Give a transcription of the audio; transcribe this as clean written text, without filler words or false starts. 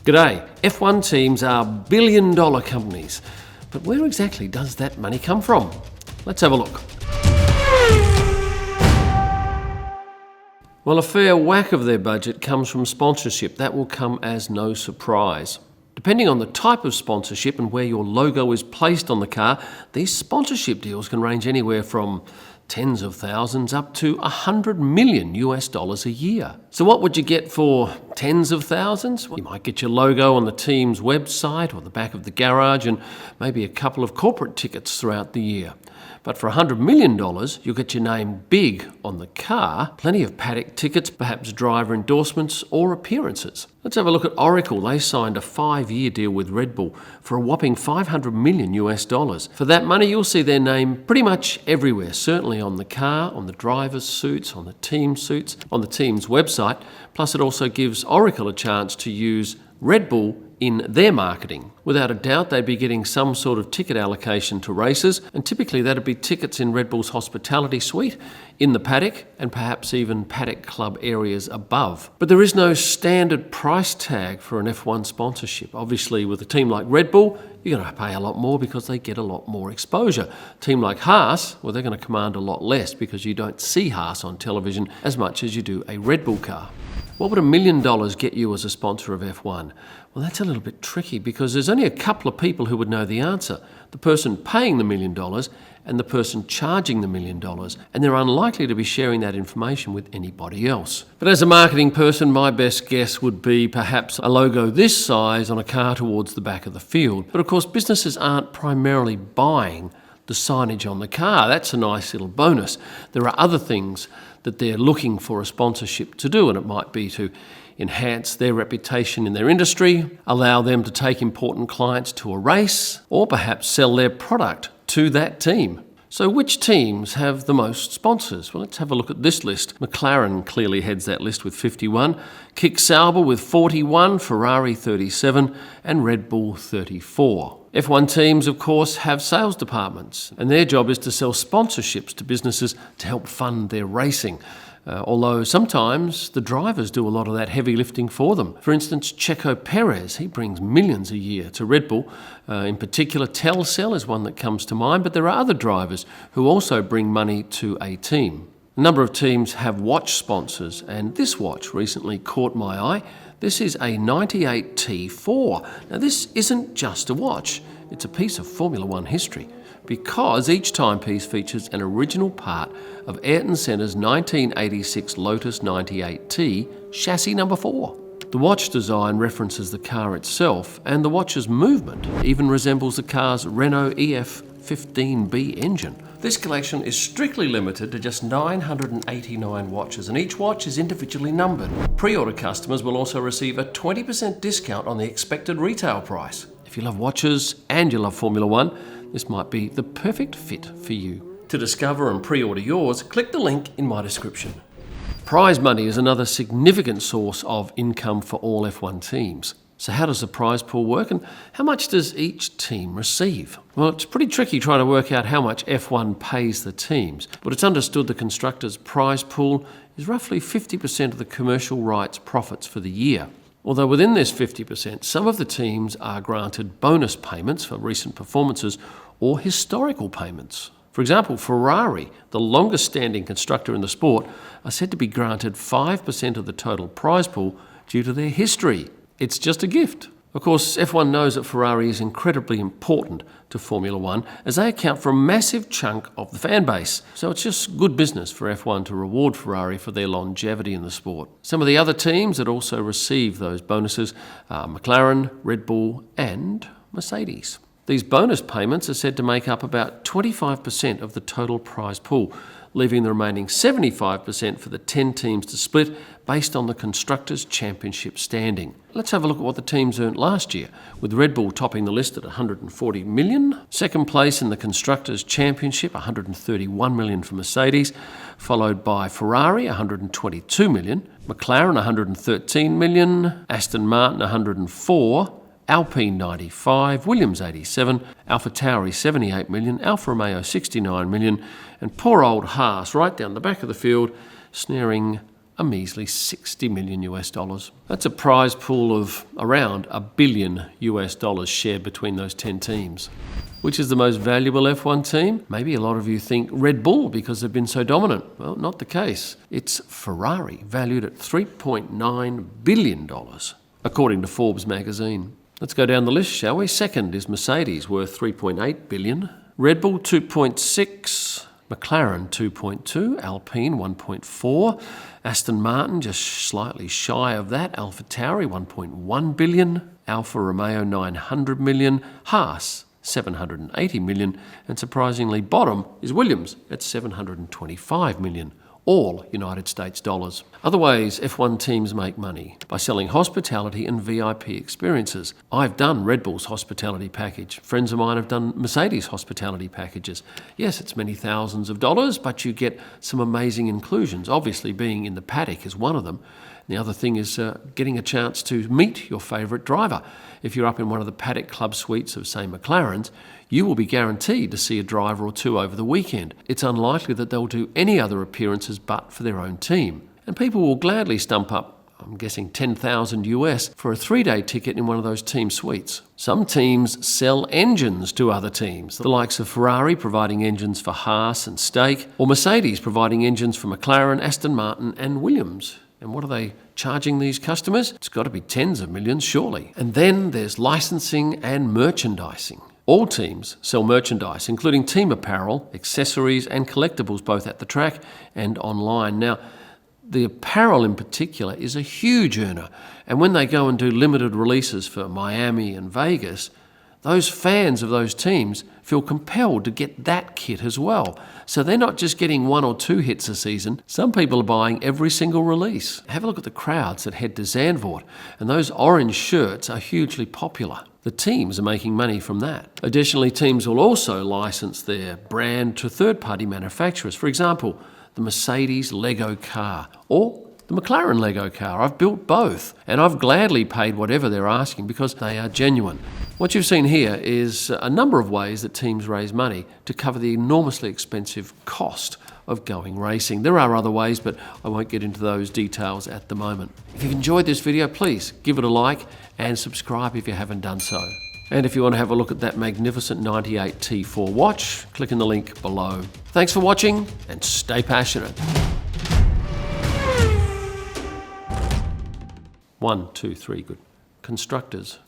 G'day. F1 teams are billion-dollar companies. But where exactly does that money come from? Let's have a look. Well, a fair whack of their budget comes from sponsorship. That will come as no surprise. Depending on the type of sponsorship and where your logo is placed on the car, these sponsorship deals can range anywhere from tens of thousands up to $100 million a year. So what would you get for tens of thousands? Well, you might get your logo on the team's website or the back of the garage and maybe a couple of corporate tickets throughout the year. But for $100 million, you'll get your name big on the car, plenty of paddock tickets, perhaps driver endorsements or appearances. Let's have a look at Oracle. They signed a 5-year deal with Red Bull for a whopping $500 million. For that money, you'll see their name pretty much everywhere, certainly on the car, on the driver's suits, on the team suits, on the team's website. Plus, it also gives Oracle a chance to use Red Bull in their marketing. Without a doubt, they'd be getting some sort of ticket allocation to races, and typically that'd be tickets in Red Bull's hospitality suite, in the paddock, and perhaps even paddock club areas above. But there is no standard price tag for an F1 sponsorship. Obviously, with a team like Red Bull, you're going to pay a lot more because they get a lot more exposure. A team like Haas, well, they're going to command a lot less because you don't see Haas on television as much as you do a Red Bull car. What would $1 million get you as a sponsor of F1? Well, that's a little bit tricky because there's only a couple of people who would know the answer. The person paying the $1 million and the person charging the $1 million. And they're unlikely to be sharing that information with anybody else. But as a marketing person, my best guess would be perhaps a logo this size on a car towards the back of the field. But of course, businesses aren't primarily buying the signage on the car. That's a nice little bonus. There are other things that they're looking for a sponsorship to do, and it might be to enhance their reputation in their industry, allow them to take important clients to a race, or perhaps sell their product to that team. So which teams have the most sponsors? Well, let's have a look at this list. McLaren clearly heads that list with 51, Kick Sauber with 41, Ferrari 37, and Red Bull 34. F1 teams, of course, have sales departments, and their job is to sell sponsorships to businesses to help fund their racing. Although sometimes the drivers do a lot of that heavy lifting for them. For instance, Checo Perez, he brings millions a year to Red Bull. In particular, Telcel is one that comes to mind, but there are other drivers who also bring money to a team. A number of teams have watch sponsors, and this watch recently caught my eye. This is a 98 T4. Now, this isn't just a watch, it's a piece of Formula One history, because each timepiece features an original part of Ayrton Senna's 1986 Lotus 98T chassis number 4. The watch design references the car itself, and the watch's movement even resembles the car's Renault EF15B engine. This collection is strictly limited to just 989 watches, and each watch is individually numbered. Pre-order customers will also receive a 20% discount on the expected retail price. If you love watches and you love Formula One, this might be the perfect fit for you. To discover and pre-order yours, click the link in my description. Prize money is another significant source of income for all F1 teams. So how does the prize pool work, and how much does each team receive? Well, it's pretty tricky trying to work out how much F1 pays the teams, but it's understood the constructors' prize pool is roughly 50% of the commercial rights profits for the year. Although within this 50%, some of the teams are granted bonus payments for recent performances or historical payments. For example, Ferrari, the longest standing constructor in the sport, are said to be granted 5% of the total prize pool due to their history. It's just a gift. Of course, F1 knows that Ferrari is incredibly important to Formula One as they account for a massive chunk of the fan base. So it's just good business for F1 to reward Ferrari for their longevity in the sport. Some of the other teams that also receive those bonuses are McLaren, Red Bull, and Mercedes. These bonus payments are said to make up about 25% of the total prize pool, leaving the remaining 75% for the 10 teams to split based on the Constructors' Championship standing. Let's have a look at what the teams earned last year, with Red Bull topping the list at $140 million. Second place in the Constructors' Championship, $131 million for Mercedes, followed by Ferrari, $122 million, McLaren, $113 million, Aston Martin, $104 million, Alpine 95, Williams 87, AlphaTauri 78 million, Alfa Romeo 69 million, and poor old Haas right down the back of the field, snaring a measly 60 million US dollars. That's a prize pool of around $1 billion US dollars shared between those 10 teams. Which is the most valuable F1 team? Maybe a lot of you think Red Bull because they've been so dominant. Well, not the case. It's Ferrari, valued at $3.9 billion, according to Forbes magazine. Let's go down the list, shall we? Second is Mercedes, worth $3.8 billion. Red Bull, $2.6 billion. McLaren 2.2, Alpine 1.4, Aston Martin just slightly shy of that, AlphaTauri 1.1 billion, Alfa Romeo 900 million, Haas 780 million, and surprisingly bottom is Williams at 725 million. All United States dollars. Other ways F1 teams make money: by selling hospitality and VIP experiences. I've done Red Bull's hospitality package. Friends of mine have done Mercedes hospitality packages. Yes, it's many thousands of dollars, but you get some amazing inclusions. Obviously, being in the paddock is one of them. The other thing is getting a chance to meet your favourite driver. If you're up in one of the paddock club suites of, say, McLaren's, you will be guaranteed to see a driver or two over the weekend. It's unlikely that they'll do any other appearances but for their own team. And people will gladly stump up, I'm guessing $10,000 US, for a 3-day ticket in one of those team suites. Some teams sell engines to other teams, the likes of Ferrari providing engines for Haas and Stake, or Mercedes providing engines for McLaren, Aston Martin and Williams. And what are they charging these customers? It's got to be tens of millions, surely. And then there's licensing and merchandising. All teams sell merchandise, including team apparel, accessories and collectibles, both at the track and online. Now, the apparel in particular is a huge earner. And when they go and do limited releases for Miami and Vegas, those fans of those teams feel compelled to get that kit as well. So they're not just getting 1 or 2 hits a season. Some people are buying every single release. Have a look at the crowds that head to Zandvoort, and those orange shirts are hugely popular. The teams are making money from that. Additionally, teams will also license their brand to third-party manufacturers. For example, the Mercedes Lego car or the McLaren Lego car. I've built both, and I've gladly paid whatever they're asking because they are genuine. What you've seen here is a number of ways that teams raise money to cover the enormously expensive cost of going racing. There are other ways, but I won't get into those details at the moment. If you've enjoyed this video, please give it a like and subscribe if you haven't done so. And if you want to have a look at that magnificent 98 T4 watch, click in the link below. Thanks for watching and stay passionate. 1, 2, 3, good. Constructors.